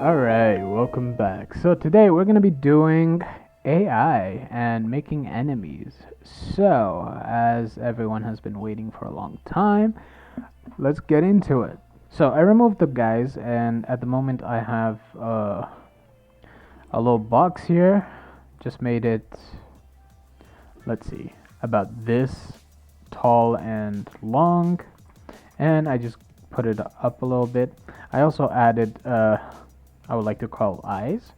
Alright, welcome back. So today we're going to be doing AI and making enemies. So, as everyone has been waiting for a long time, let's get into it. So I removed the guys, and at the moment I have a little box here. Just made it, let's see, about this tall and long. And I just put it up a little bit. I also added I would like to call eyes,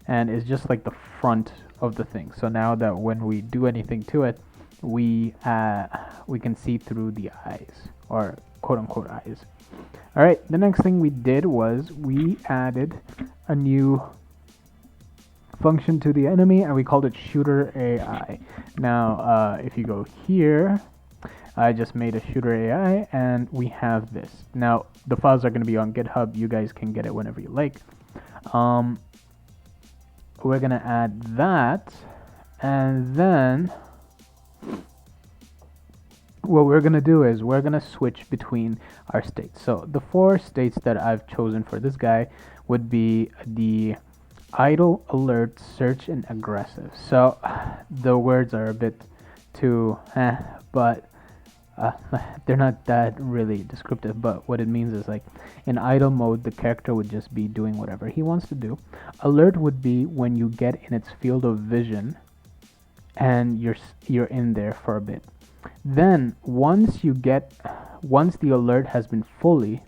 and it's just like the front of the thing. So now that when we do anything to it, we can see through the eyes, or quote unquote eyes. All right, the next thing we did was we added a new function to the enemy, and we called it shooter AI. Now if you go here, I just made a shooter AI, and we have this. Now the files are going to be on GitHub. You guys can get it whenever you like. We're gonna add that, and then what we're gonna do is we're gonna switch between our states. So the four states that I've chosen for this guy would be the idle, alert, search, and aggressive. So the words are a bit too but they're not that really descriptive, but what it means is, like, in idle mode the character would just be doing whatever he wants to do. Alert would be when you get in its field of vision and you're in there for a bit. Then once the alert has been fully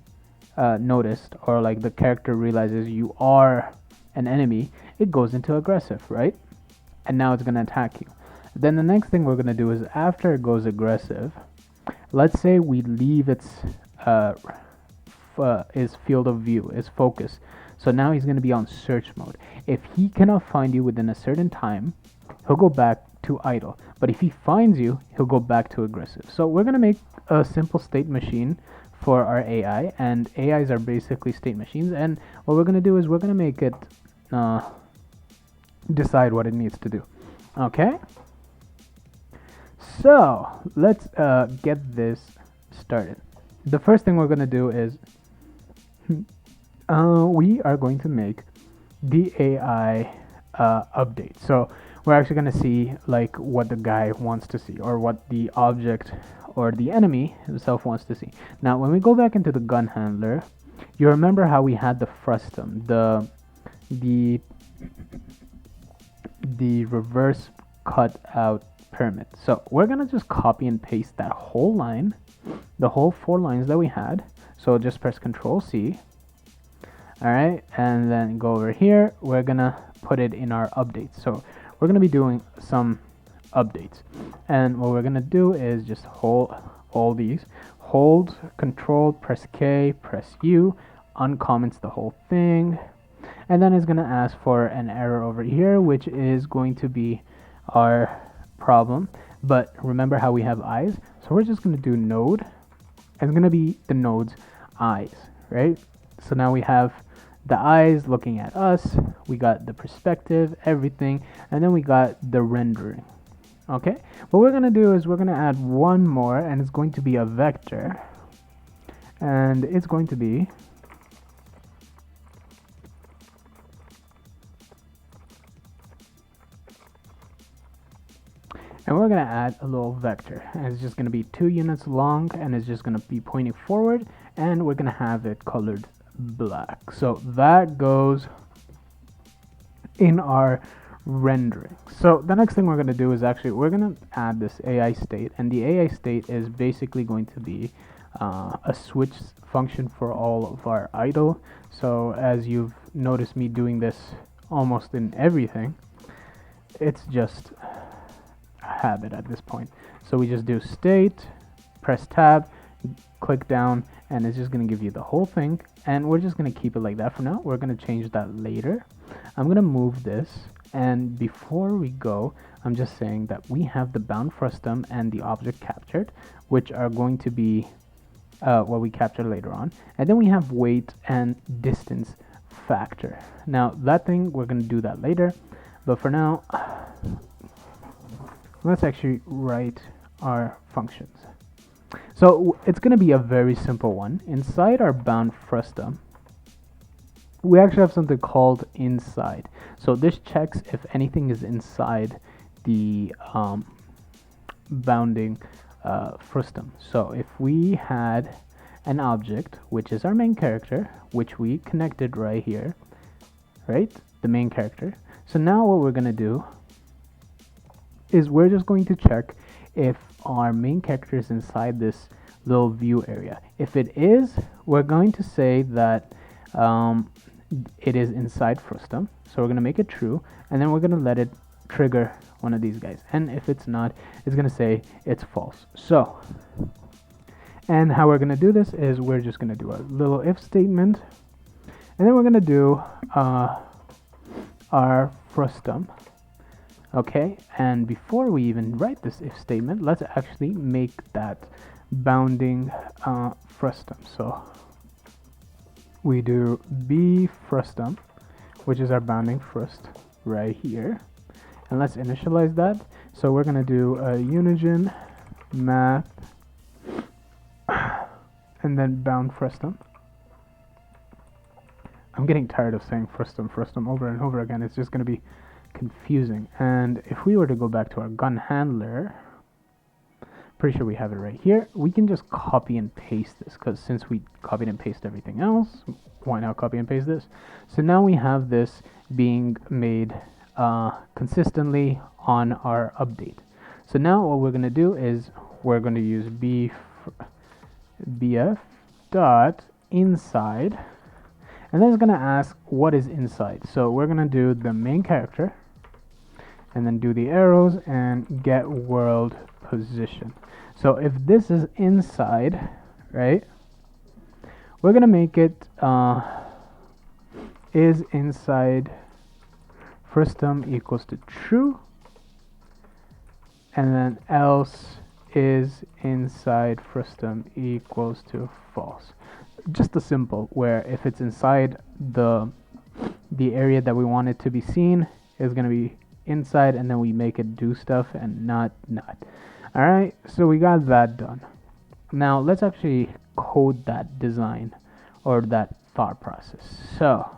noticed, or like the character realizes you are an enemy, it goes into aggressive, right? And now it's going to attack you. Then the next thing we're going to do is, after it goes aggressive, let's say we leave its field of view, its focus. So now he's going to be on search mode. If he cannot find you within a certain time, he'll go back to idle. But if he finds you, he'll go back to aggressive. So we're going to make a simple state machine for our AI, and AIs are basically state machines. And what we're going to do is we're going to make it decide what it needs to do. Okay? So let's get this started. The first thing we're going to do is we are going to make the AI update. So we're actually going to see like what the guy wants to see, or what the object or the enemy himself wants to see. Now when we go back into the gun handler, you remember how we had the frustum, the reverse cut out pyramid. So we're gonna just copy and paste that whole line, the whole 4 lines that we had. So just press Control C. All right, and then go over here. We're gonna put it in our updates. So we're gonna be doing some updates, and what we're gonna do is just hold all these, hold Control, press K, press U, uncomments the whole thing, and then it's gonna ask for an error over here, which is going to be our problem. But remember how we have eyes, so we're just going to do node, and it's going to be the node's eyes, right? So now we have the eyes looking at us, we got the perspective, everything, and then we got the rendering. Okay, what we're going to do is we're going to add one more, and it's going to be a vector, and it's going to be and we're going to add a little vector, and it's just going to be 2 units long, and it's just going to be pointing forward, and we're going to have it colored black. So that goes in our rendering. So the next thing we're going to do is actually we're going to add this AI state, and the AI state is basically going to be a switch function for all of our idle. So as you've noticed me doing this almost in everything, it's just habit at this point. So we just do state, press tab, click down, and it's just going to give you the whole thing, and we're just going to keep it like that for now. We're going to change that later. I'm going to move this, and before we go, I'm just saying that we have the bound frustum and the object captured, which are going to be what we capture later on, and then we have weight and distance factor. Now that thing, we're going to do that later, but for now let's actually write our functions. So it's going to be a very simple one. Inside our bound frustum, we actually have something called inside. So this checks if anything is inside the bounding frustum. So if we had an object, which is our main character, which we connected right here, right? The main character. So now what we're going to do is we're just going to check if our main character is inside this little view area. If it is, we're going to say that it is inside frustum. So we're going to make it true, and then we're going to let it trigger one of these guys. And if it's not, it's going to say it's false. So, and how we're going to do this is we're just going to do a little if statement, and then we're going to do our frustum. Okay, and before we even write this if statement, let's actually make that bounding frustum. So we do b frustum, which is our bounding frust right here, and let's initialize that. So we're gonna do a Unigine math and then bound frustum. I'm getting tired of saying frustum over and over again. It's just gonna be confusing. And if we were to go back to our gun handler, pretty sure we have it right here. We can just copy and paste this, because since we copied and pasted everything else, why not copy and paste this? So now we have this being made consistently on our update. So now what we're going to do is we're going to use bf dot inside, and then it's going to ask what is inside. So we're going to do the main character, and then do the arrows and get world position. So if this is inside, right, we're gonna make it is inside frustum equals to true, and then else is inside frustum equals to false. Just a simple, where if it's inside the area that we want it to be seen is gonna be inside, and then we make it do stuff and not. All right, so we got that done. Now let's actually code that design or that thought process. So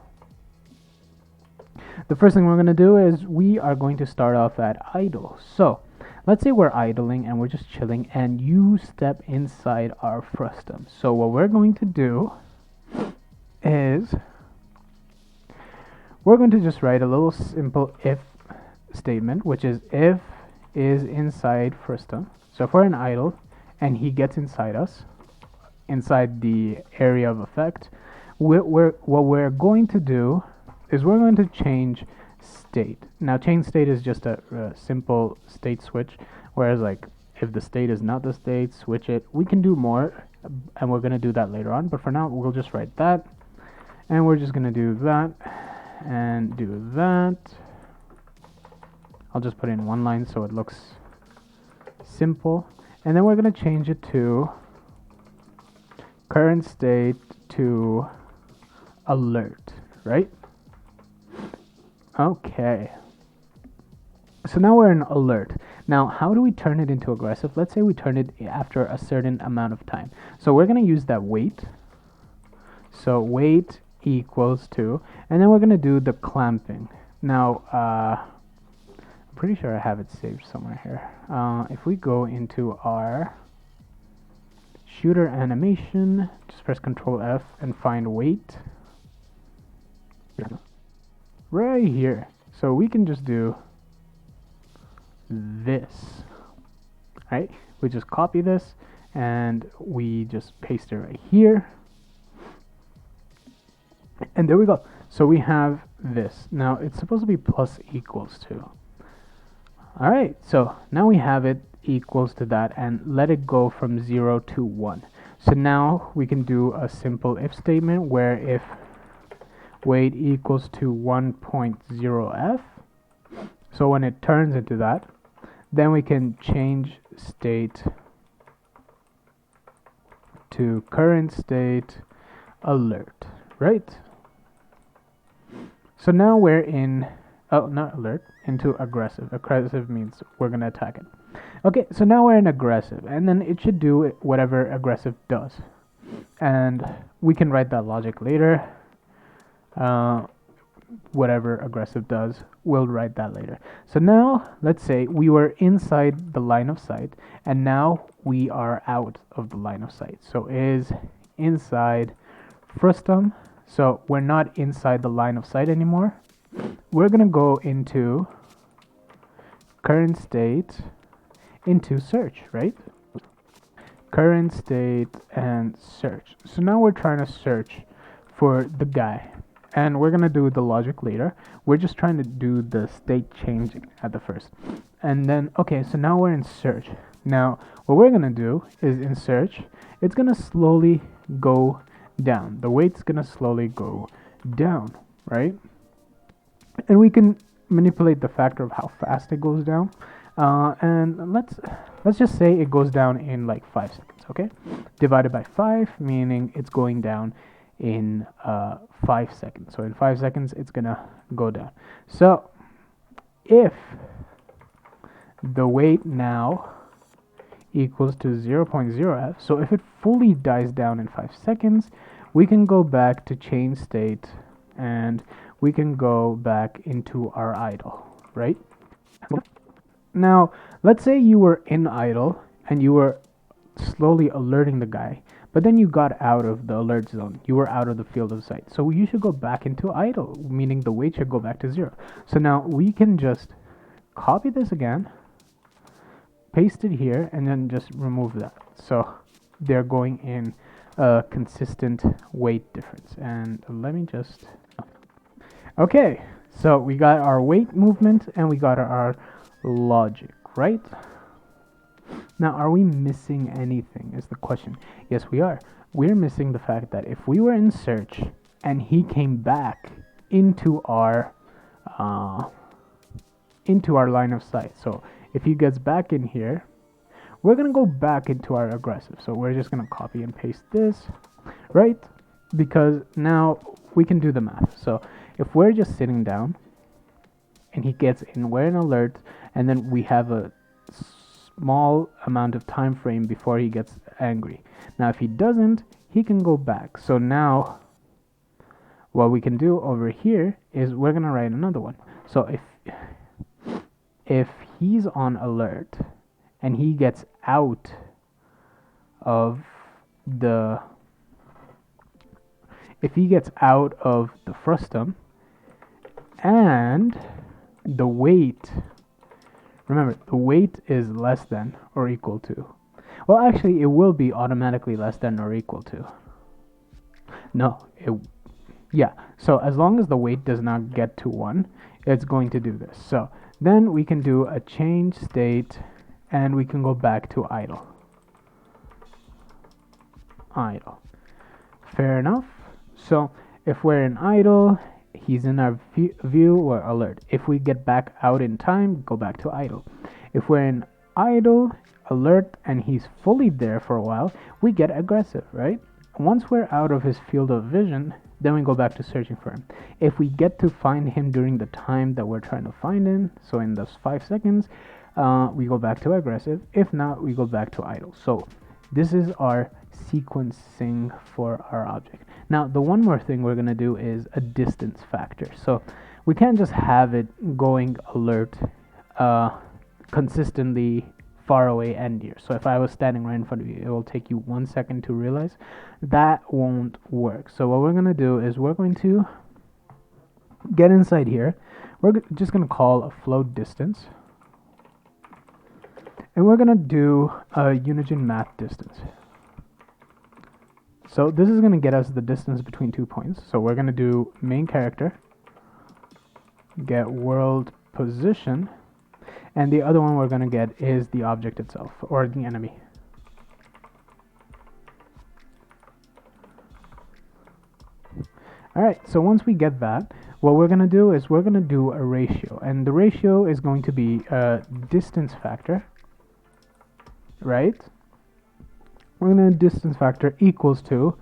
the first thing we're going to do is we are going to start off at idle. So let's say we're idling and we're just chilling, and you step inside our frustum. So what we're going to do is we're going to just write a little simple if statement, which is if is inside frustum. So if we're in idle and he gets inside us, inside the area of effect, what we're going to do is we're going to change state. Now change state is just a simple state switch, whereas like if the state is not the state, switch it. We can do more, and we're going to do that later on, but for now we'll just write that, and we're just going to do that and do that. I'll just put in one line so it looks simple, and then we're going to change it to current state to alert, right? Okay. So now we're in alert. Now, how do we turn it into aggressive? Let's say we turn it after a certain amount of time. So we're going to use that wait. So wait equals to, and then we're going to do the clamping. Now, I'm pretty sure I have it saved somewhere here. If we go into our shooter animation, just press Control F and find wait right here. So we can just do this, right? We just copy this and we just paste it right here, and there we go. So we have this. Now it's supposed to be plus equals to. All right, so now we have it equals to that, and let it go from 0 to 1. So now we can do a simple if statement where if wait equals to 1.0f, so when it turns into that, then we can change state to current state alert, right? So now we're in, oh, not alert, into aggressive. Aggressive means we're going to attack it. Okay, so now we're in aggressive, and then it should do whatever aggressive does. And we can write that logic later. whatever aggressive does, we'll write that later. So now let's say we were inside the line of sight and now we are out of the line of sight. So is inside frustum. So we're not inside the line of sight anymore. We're gonna go into current state into search, right? Current state and search. So now we're trying to search for the guy. And we're gonna do the logic later. We're just trying to do the state changing at the first. And then, okay, so now we're in search. Now, what we're gonna do is in search, it's gonna slowly go down. The weight's gonna slowly go down, right? And we can manipulate the factor of how fast it goes down. And let's just say it goes down in like 5 seconds, okay? Divided by 5, meaning it's going down in 5 seconds. So in 5 seconds, it's gonna go down. So if the weight now equals to 0.0f, so if it fully dies down in 5 seconds, we can go back to change state and we can go back into our idle, right? Now, let's say you were in idle and you were slowly alerting the guy, but then you got out of the alert zone. You were out of the field of sight. So you should go back into idle, meaning the weight should go back to 0. So now we can just copy this again, paste it here, and then just remove that. So they're going in a consistent weight difference. And let me just... Okay, so we got our weight movement and we got our logic, right? Now, are we missing anything is the question. Yes, we are. We're missing the fact that if we were in search and he came back into our line of sight. So if he gets back in here, we're gonna go back into our aggressive. So we're just gonna copy and paste this, right? Because now we can do the math. So if we're just sitting down and he gets in, we're in alert, and then we have a small amount of time frame before he gets angry. Now if he doesn't, he can go back. So now what we can do over here is we're gonna write another one. So if he's on alert and he gets out of the frustum and the weight, remember the weight is less than or equal to, well actually it will be automatically less than or equal to, yeah, so as long as the weight does not get to 1, it's going to do this. So then we can do a change state and we can go back to idle. Fair enough. So if we're in idle, he's in our view, we're alert. If we get back out in time, go back to idle. If we're in idle, alert, and he's fully there for a while, we get aggressive, right? Once we're out of his field of vision, then we go back to searching for him. If we get to find him during the time that we're trying to find him, so in those 5 seconds, we go back to aggressive. If not, we go back to idle. So this is our sequencing for our object. Now, the one more thing we're going to do is a distance factor. So we can't just have it going alert consistently far away and near. So if I was standing right in front of you, it will take you 1 second to realize. That won't work. So what we're going to do is we're going to get inside here. We're just going to call a float distance. And we're going to do a Unigine math distance. So this is going to get us the distance between 2 points. So we're going to do main character, get world position, and the other one we're going to get is the object itself, or the enemy. Alright, so once we get that, what we're going to do is we're going to do a ratio. And the ratio is going to be a distance factor, right? We're going to distance factor equals to,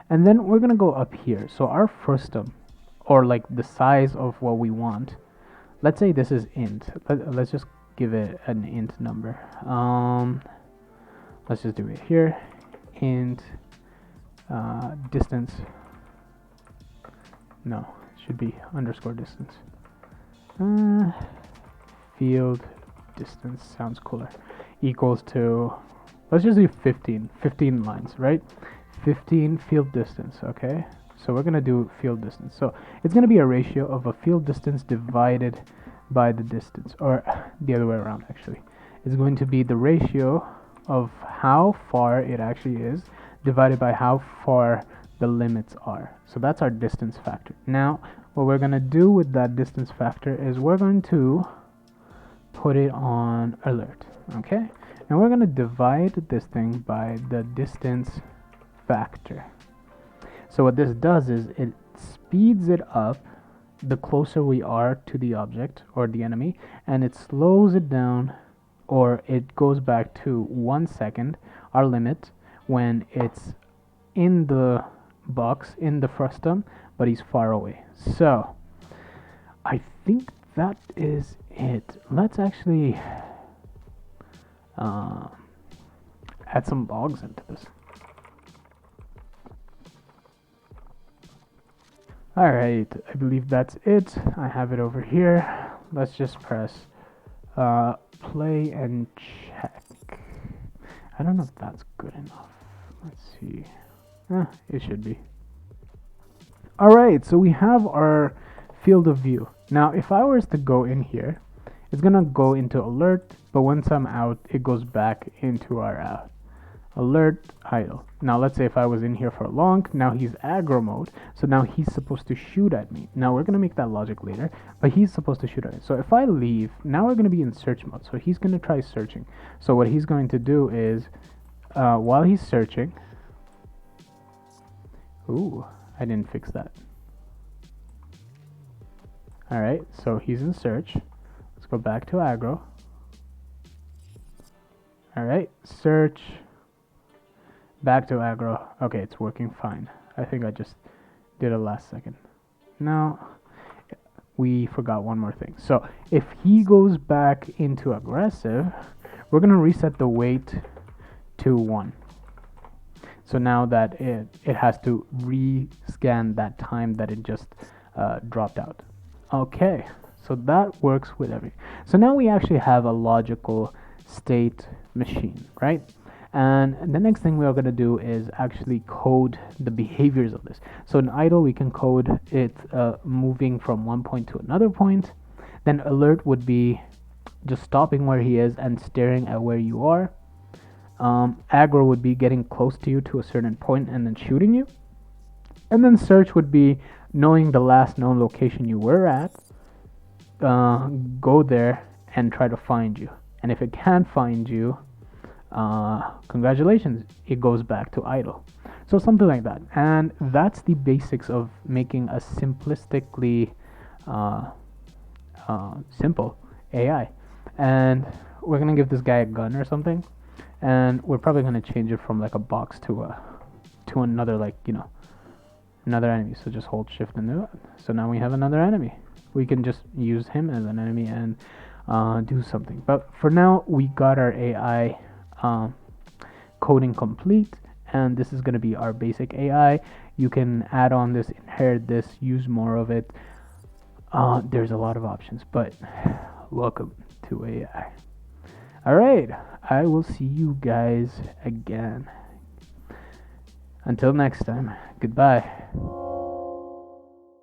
and then we're going to go up here. So our frustum, or like the size of what we want, let's say this is int. Let's just give it an int number. Let's just do it here. Int distance No, it should be underscore distance. Field distance sounds cooler. Equals to, let's just do 15 lines, right? 15 field distance, okay? So we're gonna do field distance. So it's gonna be a ratio of a field distance divided by the distance, or the other way around actually. It's going to be the ratio of how far it actually is divided by how far the limits are. So that's our distance factor. Now, what we're gonna do with that distance factor is we're going to put it on alert, okay? And we're gonna divide this thing by the distance factor. So what this does is it speeds it up the closer we are to the object or the enemy, and it slows it down, or it goes back to 1 second, our limit, when it's in the box, in the frustum, but he's far away. So I think that is it. Let's actually add some logs into this. Alright, I believe that's it. I have it over here. Let's just press play and check. I don't know if that's good enough. Let's see. It should be. Alright, so we have our field of view. Now, if I was to go in here, it's gonna go into alert, but once I'm out, it goes back into our alert idle. Now, let's say if I was in here for long, now he's aggro mode, so now he's supposed to shoot at me. Now, we're gonna make that logic later, but he's supposed to shoot at me. So if I leave, now we're gonna be in search mode, so he's gonna try searching. So what he's going to do is, while he's searching, ooh, I didn't fix that. Alright, so he's in search. Let's go back to aggro. Alright, search, back to aggro. Okay, it's working fine. I think I just did it last second. Now, we forgot one more thing. So if he goes back into aggressive, we're gonna reset the weight to 1. So now that it has to re-scan that time that it just dropped out. Okay, so that works with everything. So now we actually have a logical state machine, right? And the next thing we are going to do is actually code the behaviors of this. So in idle, we can code it moving from one point to another point. Then alert would be just stopping where he is and staring at where you are. Aggro would be getting close to you to a certain point and then shooting you. And then search would be knowing the last known location you were at, go there and try to find you. And if it can't find you, congratulations, it goes back to idle. So something like that. And that's the basics of making a simplistically simple AI. And we're gonna give this guy a gun or something, and we're probably gonna change it from like a box to another, like, another enemy. So just hold shift and do it. So now we have another enemy. We can just use him as an enemy and do something. But for now, we got our AI coding complete, and this is going to be our basic AI. You can add on this, inherit this, use more of it. There's a lot of options, but welcome to AI. All right, I will see you guys again. Until next time, goodbye.